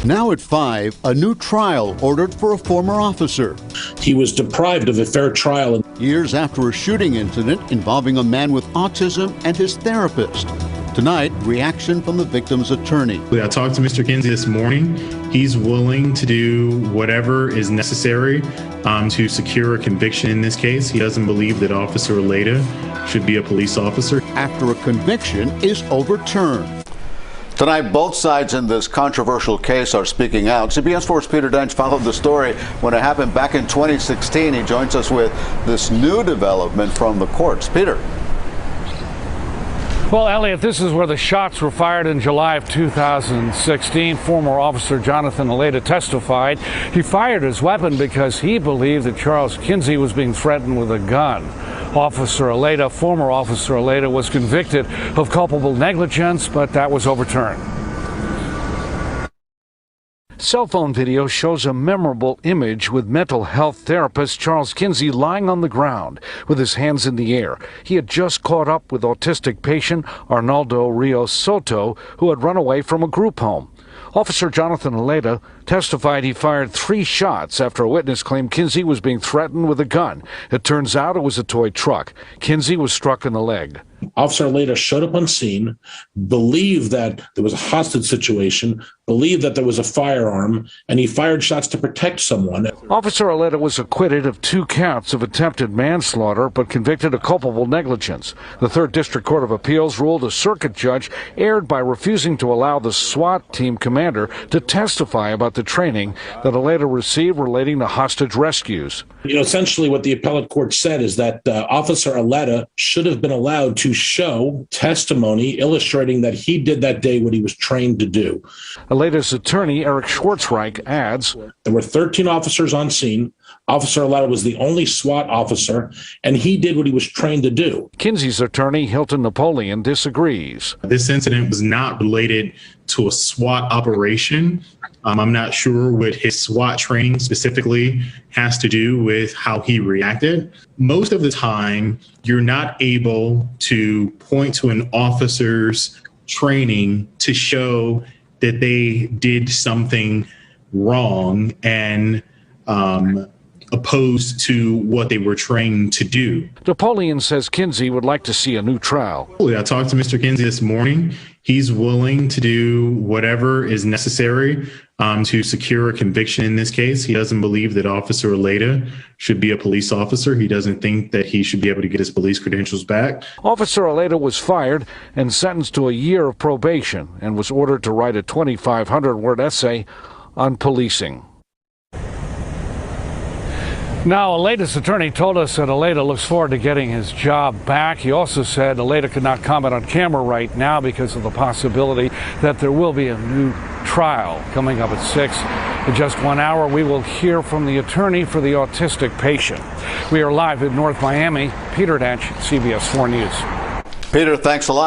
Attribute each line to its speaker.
Speaker 1: Now at 5, a new trial ordered for a former officer.
Speaker 2: He was deprived of a fair trial.
Speaker 1: Years after a shooting incident involving a man with autism and his therapist. Tonight, reaction from the victim's attorney.
Speaker 3: I talked to Mr. Kinsey this morning. He's willing to do whatever is necessary to secure a conviction in this case. He doesn't believe that Officer Aledda should be a police officer.
Speaker 1: After a conviction is overturned.
Speaker 4: Tonight, both sides in this controversial case are speaking out. CBS 4's Peter Dench followed the story when it happened back in 2016. He joins us with this new development from the courts. Peter.
Speaker 5: Well, Elliot, this is where the shots were fired in July of 2016. Former Officer Jonathan Aledda testified he fired his weapon because he believed that Charles Kinsey was being threatened with a gun. Officer Aledda, former Officer Aledda, was convicted of culpable negligence, but that was overturned. Cell phone video shows a memorable image with mental health therapist Charles Kinsey lying on the ground with his hands in the air. He had just caught up with autistic patient Arnaldo Rios Soto, who had run away from a group home. Officer Jonathan Aledda testified he fired 3 shots after a witness claimed Kinsey was being threatened with a gun. It turns out it was a toy truck. Kinsey was struck in the leg.
Speaker 2: Officer Aledda showed up on scene, believed that there was a hostage situation, believed that there was a firearm, and he fired shots to protect someone.
Speaker 5: Officer Aledda was acquitted of 2 counts of attempted manslaughter, but convicted of culpable negligence. The 3rd District Court of Appeals ruled a circuit judge erred by refusing to allow the SWAT team commander to testify about the training that Aledda received relating to hostage rescues.
Speaker 2: Essentially what the appellate court said is that Officer Aledda should have been allowed to show testimony illustrating that he did that day what he was trained to do.
Speaker 5: Aledda's attorney, Eric Schwartzreich, adds,
Speaker 2: there were 13 officers on scene. Officer Aledda was the only SWAT officer, and he did what he was trained to do.
Speaker 5: Kinsey's attorney, Hilton Napoleon, disagrees.
Speaker 3: This incident was not related to a SWAT operation. I'm not sure what his SWAT training specifically has to do with how he reacted. Most of the time, you're not able to point to an officer's training to show that they did something wrong and opposed to what they were trained to do.
Speaker 5: Napoleon says Kinsey would like to see a new trial.
Speaker 3: I talked to Mr. Kinsey this morning. He's willing to do whatever is necessary to secure a conviction in this case. He doesn't believe that Officer Aledda should be a police officer. He doesn't think that he should be able to get his police credentials back.
Speaker 5: Officer Aledda was fired and sentenced to a year of probation and was ordered to write a 2,500-word essay on policing. Now, Aledda's attorney told us that Aledda looks forward to getting his job back. He also said Aledda could not comment on camera right now because of the possibility that there will be a new trial coming up at 6. In just 1 hour, we will hear from the attorney for the autistic patient. We are live in North Miami. Peter Dench, CBS 4 News.
Speaker 4: Peter, thanks a lot.